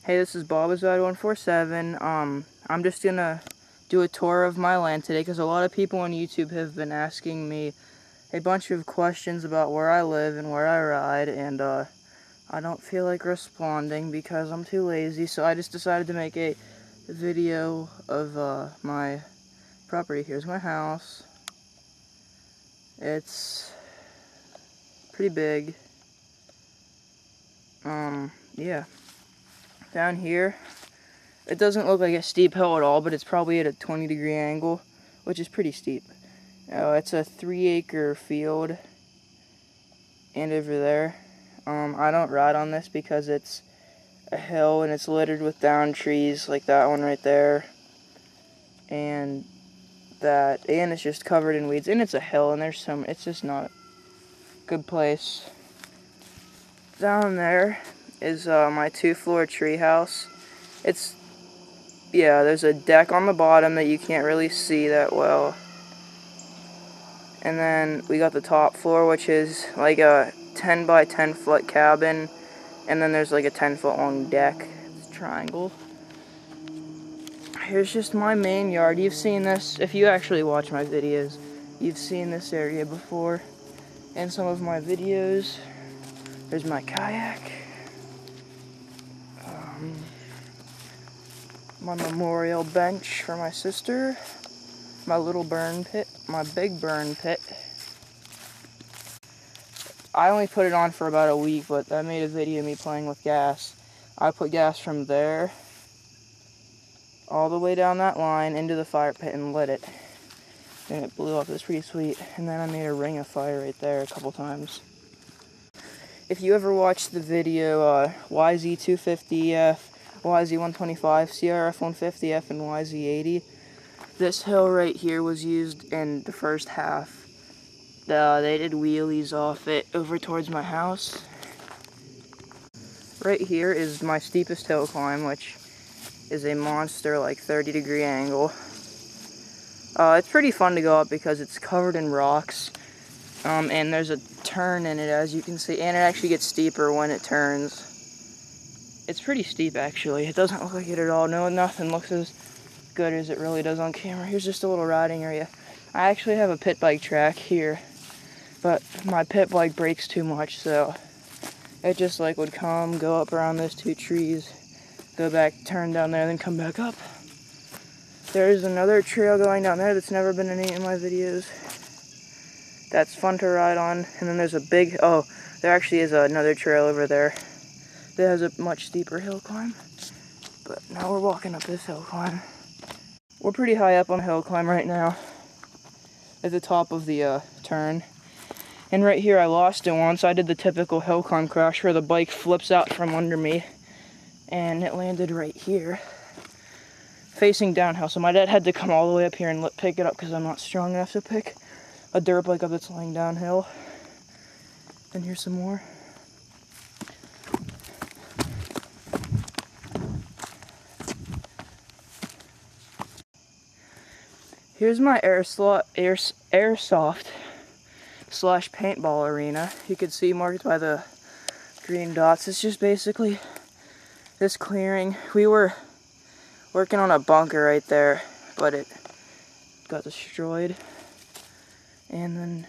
Hey, this is Bobazad147. I'm just gonna do a tour of my land today because a lot of people on YouTube have been asking me a bunch of questions about where I live and where I ride, and I don't feel like responding because I'm too lazy, so I just decided to make a video of my property. Here's my house. It's pretty big. Yeah. Down here, it doesn't look like a steep hill at all, but it's probably at a 20-degree angle, which is pretty steep. It's a 3-acre field, and over there, I don't ride on this because it's a hill and it's littered with down trees, like that one right there, and it's just covered in weeds, and it's a hill, and it's just not a good place. Down there is my 2-floor tree house. There's a deck on the bottom that you can't really see that well. And then we got the top floor, which is like a 10 by 10 foot cabin. And then there's like a 10-foot long deck. It's a triangle. Here's just my main yard. You've seen this, if you actually watch my videos, you've seen this area before in some of my videos. There's my kayak. My memorial bench for my sister. My little burn pit. My big burn pit. I only put it on for about a week, but I made a video of me playing with gas. I put gas from there all the way down that line into the fire pit and lit it. And it blew up. It was pretty sweet. And then I made a ring of fire right there a couple times. If you ever watched the video YZ250F, YZ125, CRF150F, and YZ80, this hill right here was used in the first half. They did wheelies off it over towards my house. Right here is my steepest hill climb, which is a monster, like 30-degree angle. It's pretty fun to go up because it's covered in rocks, and there's a turn in it, as you can see, and it actually gets steeper when it turns. It's pretty steep, actually. It doesn't look like it at all. No, nothing looks as good as it really does on camera. Here's just a little riding area. I actually have a pit bike track here, but my pit bike breaks too much, so it just like would go up around those 2 trees, go back, turn down there, then come back up. There's another trail going down there that's never been in any of my videos. That's fun to ride on. And then there's there actually is another trail over there that has a much steeper hill climb. But now we're walking up this hill climb. We're pretty high up on the hill climb right now, at the top of the turn. And right here I lost it once. I did the typical hill climb crash where the bike flips out from under me, and it landed right here, facing downhill. So my dad had to come all the way up here and pick it up because I'm not strong enough to pick a dirt bike up that's laying downhill. And here's some more. Here's my airsoft / paintball arena. You can see marked by the green dots. It's just basically this clearing. We were working on a bunker right there, but it got destroyed. And then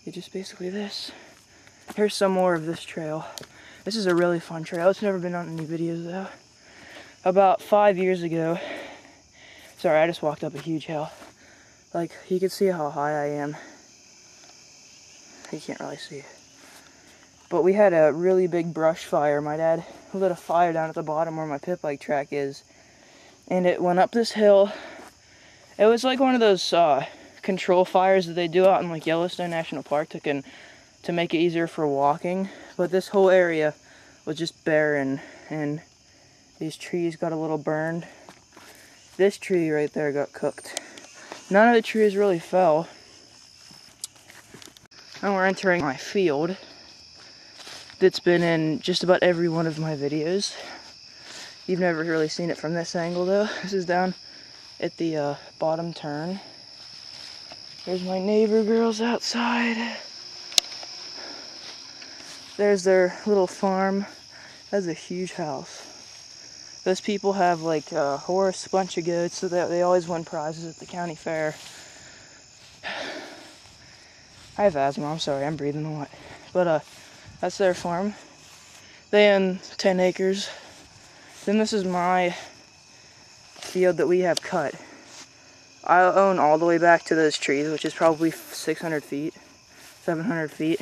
it's just basically this. Here's some more of this trail. This is a really fun trail. It's never been on any videos though. About 5 years ago, sorry, I just walked up a huge hill. Like, you can see how high I am. You can't really see. But we had a really big brush fire. My dad lit a fire down at the bottom where my pit bike track is. And it went up this hill. It was like one of those control fires that they do out in like Yellowstone National Park to make it easier for walking. But this whole area was just barren, and these trees got a little burned. This tree right there got cooked. None of the trees really fell. And we're entering my field that's been in just about every one of my videos. You've never really seen it from this angle though. This is down at the bottom turn. There's my neighbor girls outside. There's their little farm. That's a huge house. Those people have like a horse, a bunch of goats, so that they always win prizes at the county fair. I have asthma, I'm sorry, I'm breathing a lot. But that's their farm. They own 10 acres. Then this is my field that we have cut. I own all the way back to those trees, which is probably 600 feet, 700 feet.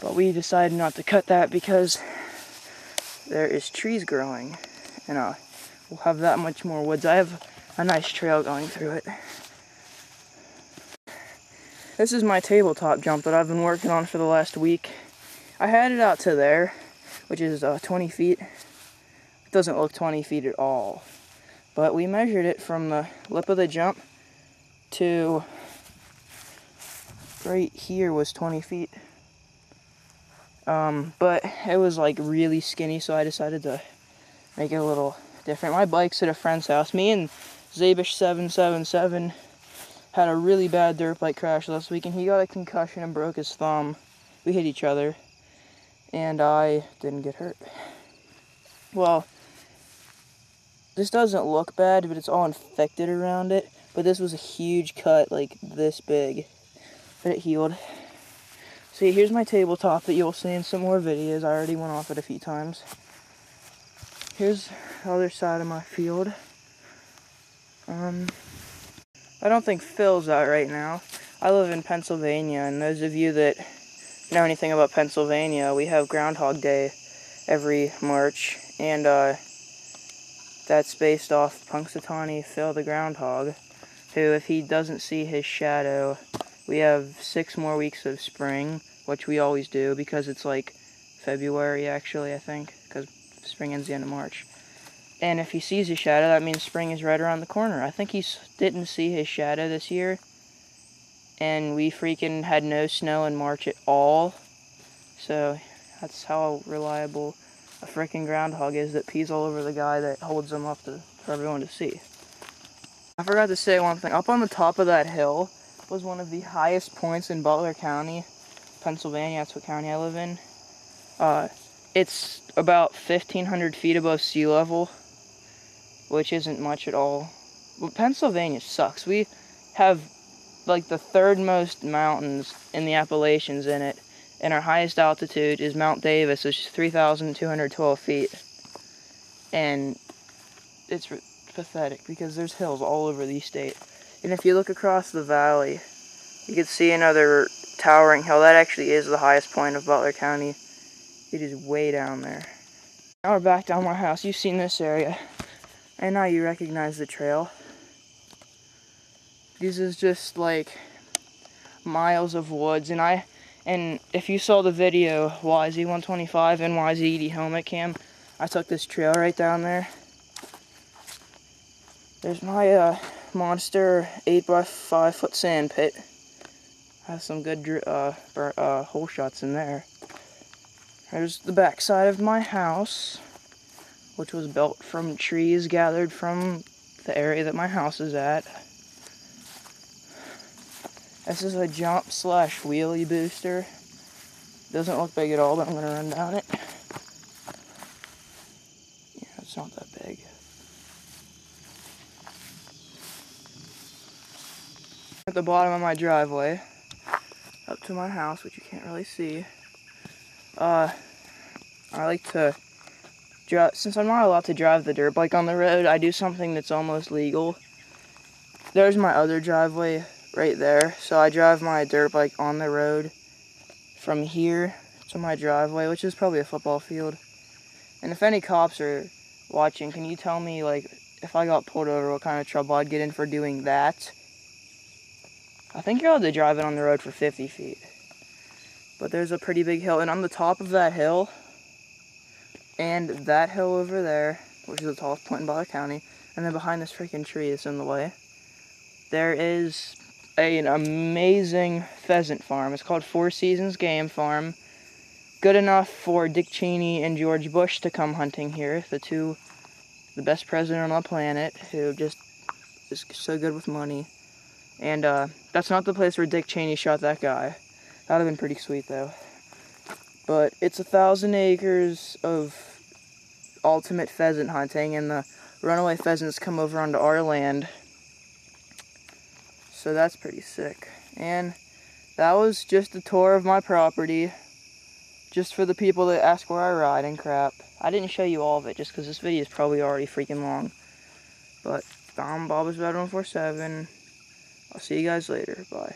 But we decided not to cut that because there is trees growing, and we'll have that much more woods. I have a nice trail going through it. This is my tabletop jump that I've been working on for the last week. I had it out to there, which is 20 feet. It doesn't look 20 feet at all. But we measured it from the lip of the jump to right here was 20 feet. But it was like really skinny, so I decided to make it a little different. My bike's at a friend's house. Me and Zabish777 had a really bad dirt bike crash last week, and he got a concussion and broke his thumb. We hit each other, and I didn't get hurt. Well, this doesn't look bad, but it's all infected around it. But this was a huge cut, like this big, but it healed. See, here's my tabletop that you'll see in some more videos. I already went off it a few times. Here's the other side of my field. I don't think Phil's out right now. I live in Pennsylvania, and those of you that know anything about Pennsylvania, we have Groundhog Day every March, and that's based off Punxsutawney Phil the Groundhog, who, if he doesn't see his shadow, we have 6 more weeks of spring, which we always do, because it's like February, actually, I think, because spring ends the end of March. And if he sees his shadow, that means spring is right around the corner. I think he didn't see his shadow this year, and we freaking had no snow in March at all. So that's how reliable a freaking groundhog is, that pees all over the guy that holds him up for everyone to see. I forgot to say one thing. Up on the top of that hill was one of the highest points in Butler County, Pennsylvania. That's what county I live in. It's about 1,500 feet above sea level, which isn't much at all. But Pennsylvania sucks. We have like the 3rd most mountains in the Appalachians in it, and our highest altitude is Mount Davis, which is 3,212 feet. And it's pathetic because there's hills all over the state. And if you look across the valley, you can see another towering hill. That actually is the highest point of Butler County. It is way down there. Now we're back down my house. You've seen this area, and now you recognize the trail. This is just like miles of woods, and if you saw the video YZ125 and YZ80 helmet cam, I took this trail right down there. There's my monster 8x5 foot sand pit. Has some good hole shots in there. There's the back side of my house, which was built from trees gathered from the area that my house is at. This is a jump / wheelie booster. Doesn't look big at all, but I'm going to run down it. Yeah, it's not that big. At the bottom of my driveway, up to my house, which you can't really see, I like to drive. Since I'm not allowed to drive the dirt bike on the road, I do something that's almost legal. There's my other driveway right there, so I drive my dirt bike on the road from here to my driveway, which is probably a football field. And if any cops are watching, can you tell me, like, if I got pulled over, what kind of trouble I'd get in for doing that? I think you're allowed to drive it on the road for 50 feet. But there's a pretty big hill, and on the top of that hill, and that hill over there, which is the tallest point in Butler County, and then behind this freaking tree that's in the way, there is an amazing pheasant farm. It's called 4 Seasons Game Farm. Good enough for Dick Cheney and George Bush to come hunting here, the best president on the planet, who just is so good with money. And that's not the place where Dick Cheney shot that guy. That would have been pretty sweet, though. But it's 1,000 acres of ultimate pheasant hunting, and the runaway pheasants come over onto our land. So that's pretty sick. And that was just a tour of my property, just for the people that ask where I ride and crap. I didn't show you all of it just because this video is probably already freaking long. But I'm Bob Vet 147. I'll see you guys later. Bye.